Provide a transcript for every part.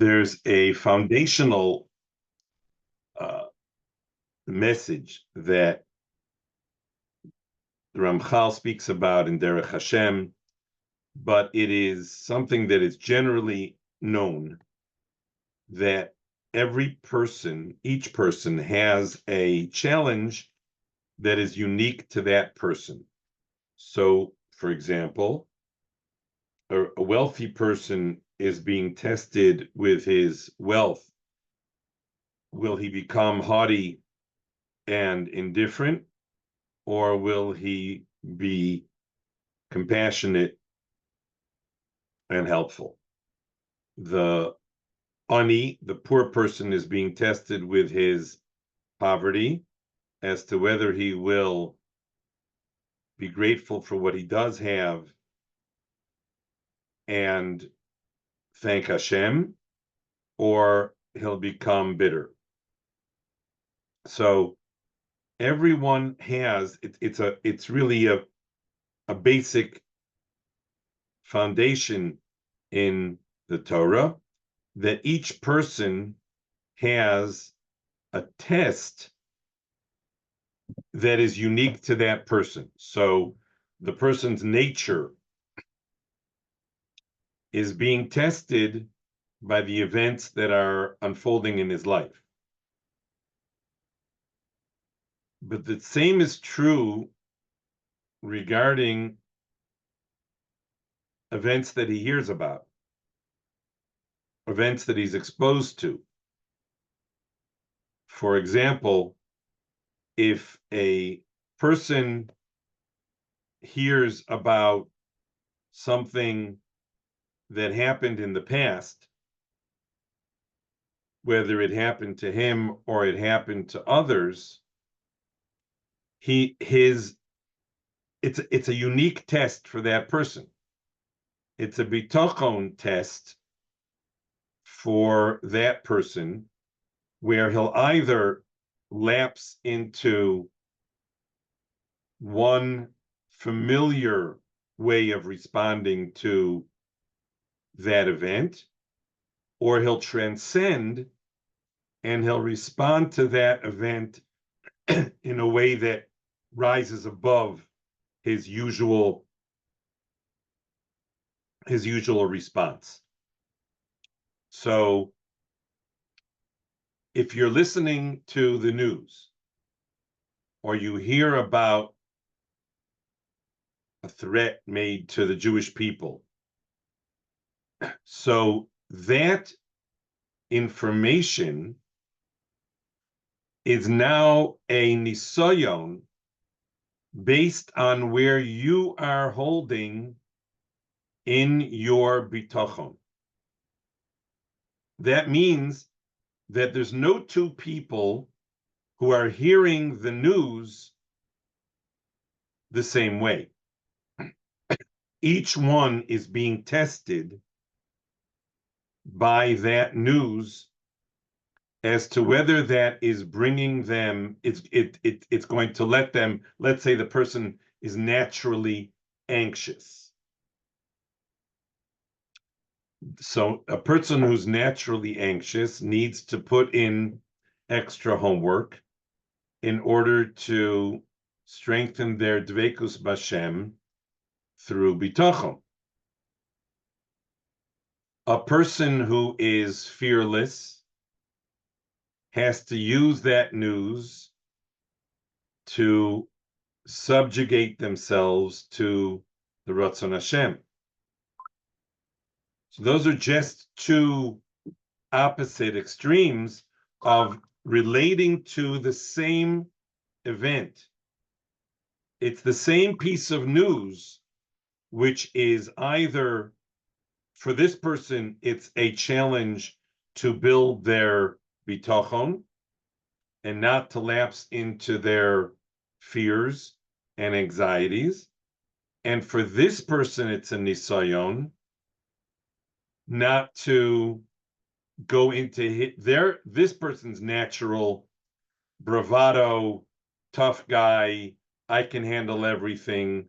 there's a foundational message that the Ramchal speaks about in Derech Hashem, but it is something that is generally known that each person has a challenge that is unique to that person. So, for example, a wealthy person is being tested with his wealth. Will he become haughty and indifferent, or will he be compassionate and helpful? The poor person, is being tested with his poverty as to whether he will be grateful for what he does have and thank Hashem, or he'll become bitter. So everyone has, it's really a basic foundation in the Torah that each person has a test that is unique to that person. So the person's nature is being tested by the events that are unfolding in his life. But the same is true regarding events that he hears about, events that he's exposed to. For example, if a person hears about something that happened in the past, whether it happened to him or it happened to others, it's a unique test for that person. It's a bitachon test for that person, where he'll either lapse into one familiar way of responding to that event, or he'll transcend and he'll respond to that event in a way that rises above his usual response. So if you're listening to the news, or you hear about a threat made to the Jewish people, so that information is now a nisayon based on where you are holding in your bitachon. That means that there's no two people who are hearing the news the same way. Each one is being tested by that news as to whether that is bringing them, it's going to let them, let's say the person is naturally anxious. So a person who's naturally anxious needs to put in extra homework in order to strengthen their dveikus b'Hashem through bitachon. A person who is fearless has to use that news to subjugate themselves to the Ratzon Hashem. So those are just two opposite extremes of relating to the same event. It's the same piece of news, which is either, for this person, it's a challenge to build their bitachon and not to lapse into their fears and anxieties. And for this person, it's a nisayon not to go into this person's natural bravado, tough guy, I can handle everything,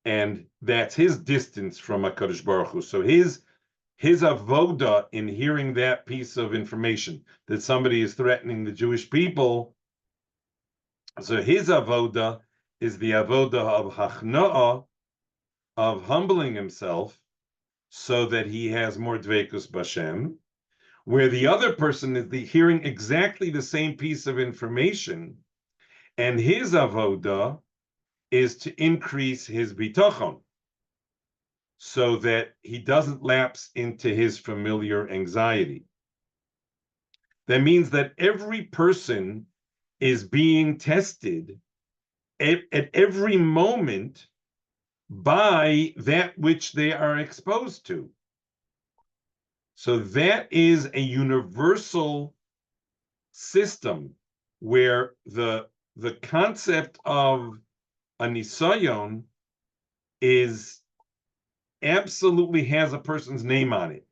and that's his distance from HaKadosh Baruch Hu. So his his avoda in hearing that piece of information, that somebody is threatening the Jewish people, so his avoda is the avoda of hachna'ah, of humbling himself, so that he has more dveikus b'Hashem, where the other person is hearing exactly the same piece of information, and his avoda is to increase his bitachon, so that he doesn't lapse into his familiar anxiety. That means that every person is being tested at every moment by that which they are exposed to. So that is a universal system where the concept of a nisayon is absolutely has a person's name on it.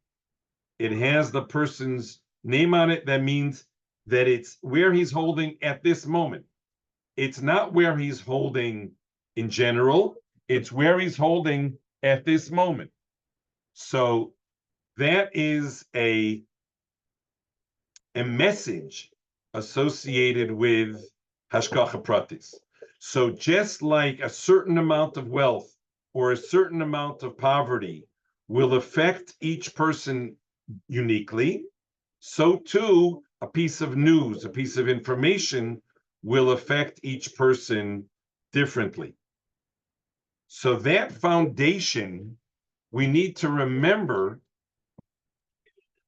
It has the person's name on it. That means that it's where he's holding at this moment. It's not where he's holding in general. It's where he's holding at this moment. So that is a message associated with hashgacha pratis. So just like a certain amount of wealth or a certain amount of poverty will affect each person uniquely, so too a piece of news, a piece of information will affect each person differently. So that foundation, we need to remember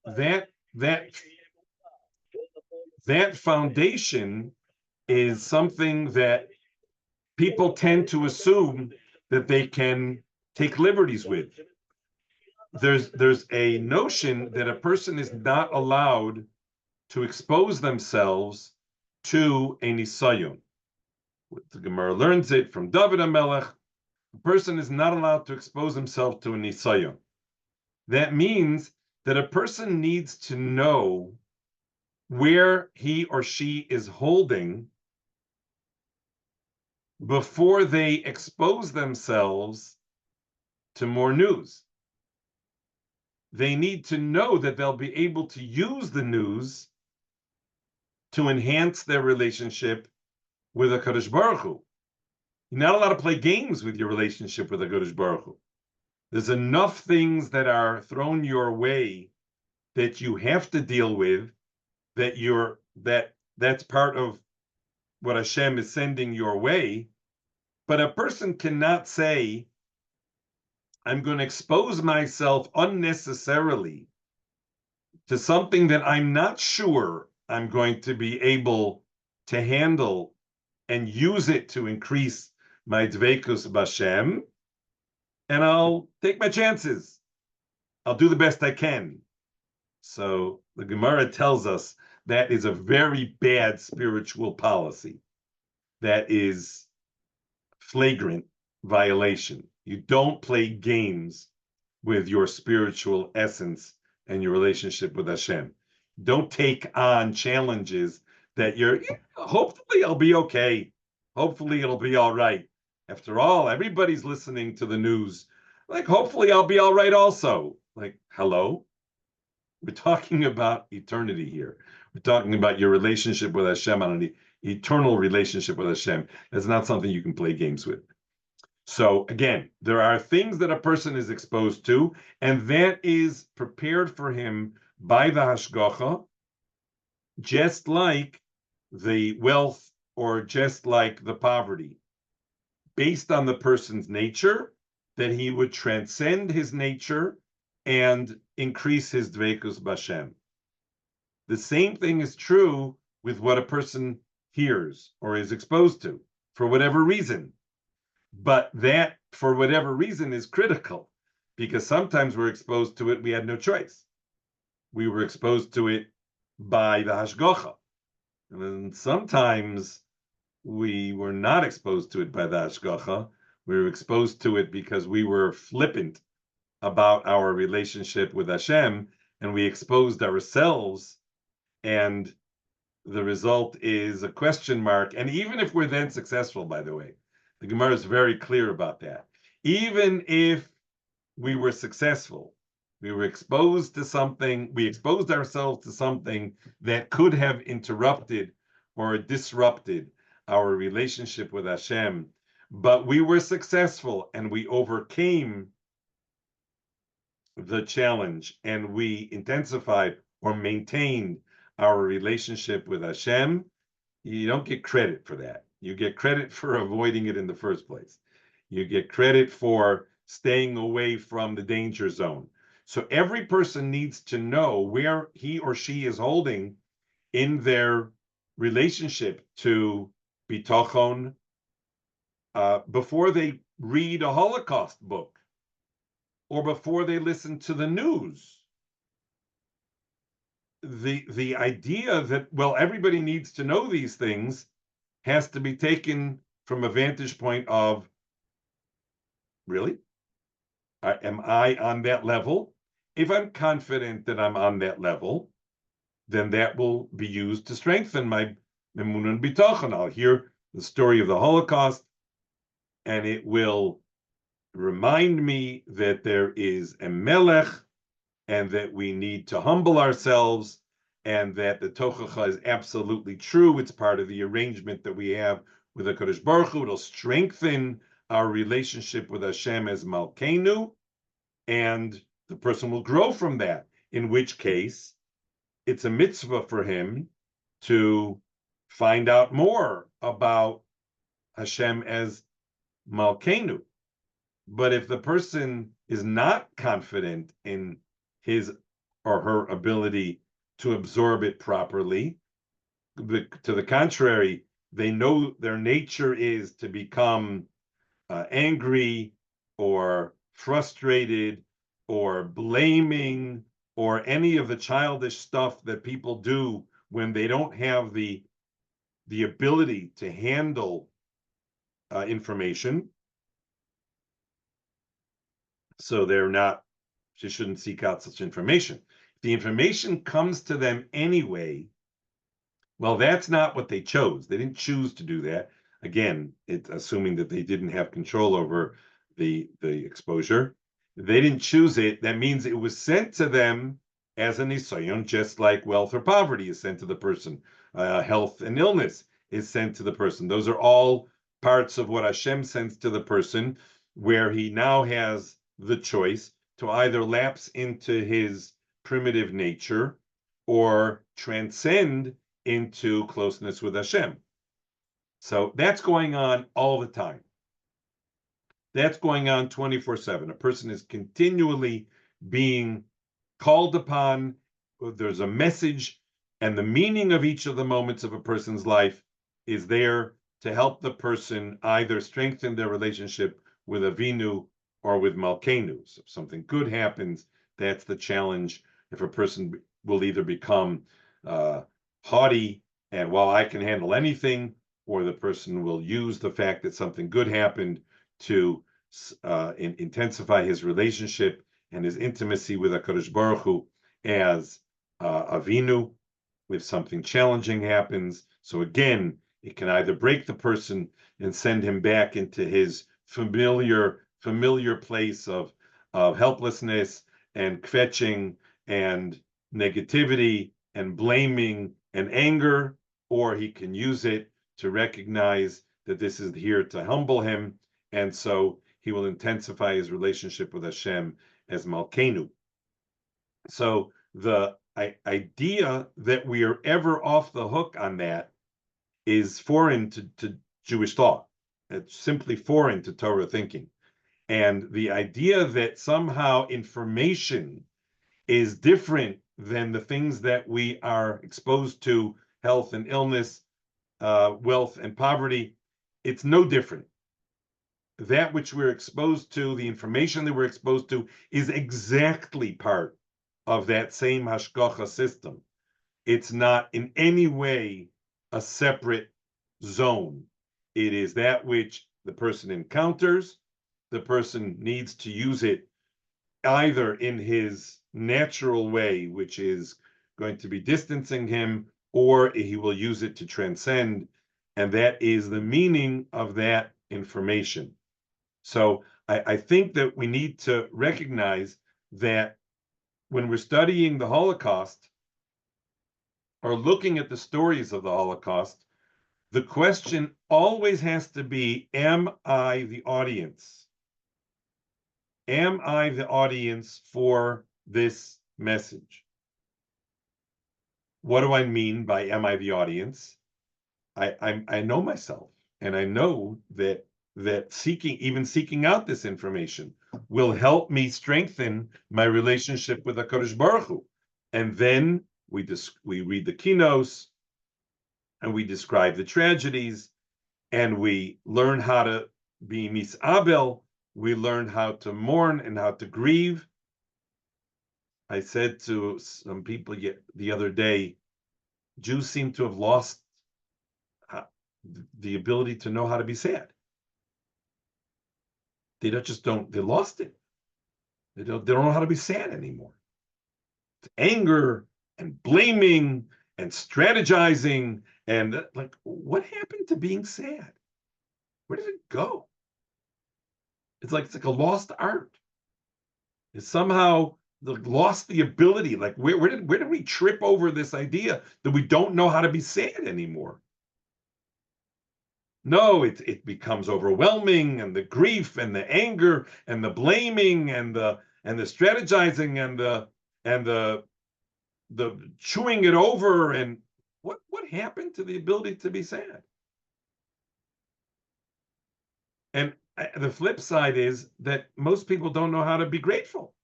that foundation is something that people tend to assume that they can take liberties with. There's a notion that a person is not allowed to expose themselves to a nisayon. The Gemara learns it from David HaMelech. A person is not allowed to expose himself to a nisayon. That means that a person needs to know where he or she is holding before they expose themselves to more news. They need to know that they'll be able to use the news to enhance their relationship with HaKadosh Baruch Hu. You're not allowed to play games with your relationship with HaKadosh Baruch Hu. There's enough things that are thrown your way that you have to deal with, that's part of what Hashem is sending your way. But a person cannot say, I'm going to expose myself unnecessarily to something that I'm not sure I'm going to be able to handle and use it to increase my dveikus b'Hashem, and I'll take my chances. I'll do the best I can. So the Gemara tells us that is a very bad spiritual policy. That is flagrant violation. You don't play games with your spiritual essence and your relationship with Hashem. Don't take on challenges that hopefully I'll be okay. Hopefully it'll be all right. After all, everybody's listening to the news. Like, hopefully I'll be all right also. Like, hello? We're talking about eternity here. We're talking about your relationship with Hashem, on an eternal relationship with Hashem. That's not something you can play games with. So again, there are things that a person is exposed to, and that is prepared for him by the hashgacha, just like the wealth or just like the poverty, based on the person's nature, that he would transcend his nature and increase his dveikus b'Hashem. The same thing is true with what a person hears or is exposed to, for whatever reason. But that, for whatever reason, is critical, because sometimes we're exposed to it, we had no choice. We were exposed to it by the hashgacha. And then sometimes we were not exposed to it by the hashgacha. We were exposed to it because we were flippant about our relationship with Hashem, and we exposed ourselves, and the result is a question mark. And even if we're then successful, by the way, the Gemara is very clear about that. Even if we were successful, We were exposed to something, we exposed ourselves to something that could have interrupted or disrupted our relationship with Hashem, but we were successful and we overcame the challenge and we intensified or maintained our relationship with Hashem. You don't get credit for that. You get credit for avoiding it in the first place. You get credit for staying away from the danger zone. So every person needs to know where he or she is holding in their relationship to bitachon before they read a Holocaust book or before they listen to the news. The idea that, well, everybody needs to know these things has to be taken from a vantage point of, really? Am I on that level? If I'm confident that I'm on that level, then that will be used to strengthen my emunah and bitachon. I'll hear the story of the Holocaust, and it will remind me that there is a melech, and that we need to humble ourselves, and that the tochacha is absolutely true. It's part of the arrangement that we have with the Kadosh Baruch Hu. It'll strengthen our relationship with Hashem as Malkeinu, and the person will grow from that, in which case it's a mitzvah for him to find out more about Hashem as Malkeinu. But if the person is not confident in his or her ability to absorb it properly, to the contrary, they know their nature is to become angry or frustrated or blaming or any of the childish stuff that people do when they don't have the ability to handle information. So she shouldn't seek out such information. If the information comes to them anyway, well, that's not what they chose. They didn't choose to do that. Again, it's assuming that they didn't have control over the exposure. They didn't choose it. That means it was sent to them as an nisayon, just like wealth or poverty is sent to the person. Health and illness is sent to the person. Those are all parts of what Hashem sends to the person, where he now has the choice to either lapse into his primitive nature or transcend into closeness with Hashem. So that's going on all the time. That's going on 24/7. A person is continually being called upon. There's a message, and the meaning of each of the moments of a person's life is there to help the person either strengthen their relationship with Avinu or with Malkeinu. So if something good happens, that's the challenge. If a person will either become haughty and, well, I can handle anything, or the person will use the fact that something good happened to intensify his relationship and his intimacy with HaKadosh Baruch Hu as Avinu. If something challenging happens, so again, it can either break the person and send him back into his familiar place of helplessness and kvetching and negativity and blaming and anger, or he can use it to recognize that this is here to humble him, and so he will intensify his relationship with Hashem as Malkeinu. So the idea that we are ever off the hook on that is foreign to Jewish thought. It's simply foreign to Torah thinking. And the idea that somehow information is different than the things that we are exposed to, health and illness, wealth and poverty, it's no different. That which we're exposed to, the information that we're exposed to, is exactly part of that same hashgacha system. It's not in any way a separate zone. It is that which the person encounters. The person needs to use it either in his natural way, which is going to be distancing him, or he will use it to transcend, and that is the meaning of that information. So I think that we need to recognize that when we're studying the Holocaust or looking at the stories of the Holocaust, the question always has to be, am I the audience? Am I the audience for this message? What do I mean by am I the audience? I know myself, and I know that seeking out this information will help me strengthen my relationship with HaKadosh Baruch Hu. And then we read the kinos, and we describe the tragedies, and we learn how to be misabel. We learn how to mourn and how to grieve. I said to some people the other day, Jews seem to have lost the ability to know how to be sad. They lost it. They don't know how to be sad anymore. It's anger and blaming and strategizing and like, what happened to being sad? Where did it go? It's like a lost art. It's somehow lost the ability. Like where did we trip over this idea that we don't know how to be sad anymore? No, it becomes overwhelming, and the grief and the anger and the blaming and the strategizing and the chewing it over. And what happened to the ability to be sad? And the flip side is that most people don't know how to be grateful.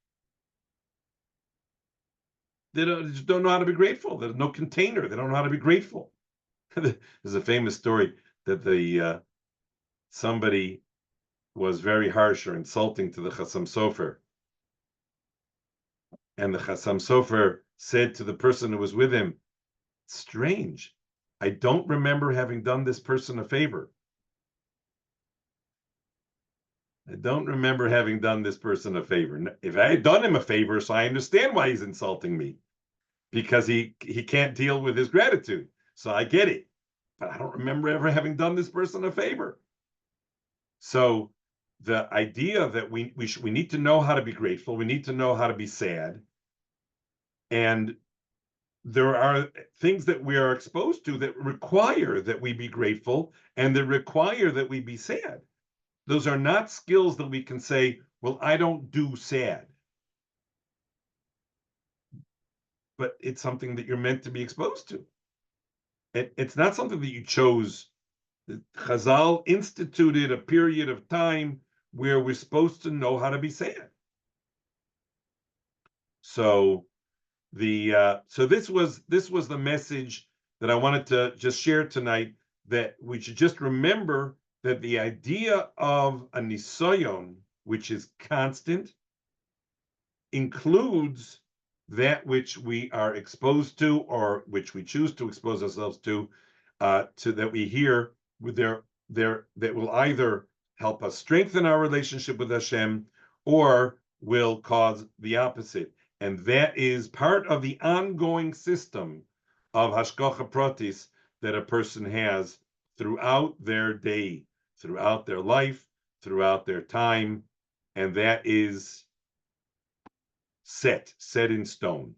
They just don't know how to be grateful. There's no container. They don't know how to be grateful. There's a famous story that somebody was very harsh or insulting to the Chassam Sofer. And the Chassam Sofer said to the person who was with him, strange, I don't remember having done this person a favor. I don't remember having done this person a favor. If I had done him a favor, so I understand why he's insulting me, because he can't deal with his gratitude. So I get it. But I don't remember ever having done this person a favor. So the idea that we need to know how to be grateful, we need to know how to be sad, and there are things that we are exposed to that require that we be grateful and that require that we be sad. Those are not skills that we can say, well, I don't do sad. But it's something that you're meant to be exposed to. It's not something that you chose. Chazal instituted a period of time where we're supposed to know how to be sad. So this was the message that I wanted to just share tonight, that we should just remember that the idea of a nisayon, which is constant, includes that which we are exposed to or which we choose to expose ourselves to that we hear with that will either help us strengthen our relationship with Hashem or will cause the opposite. And that is part of the ongoing system of hashgacha pratis that a person has throughout their day, throughout their life, throughout their time, and that is set in stone.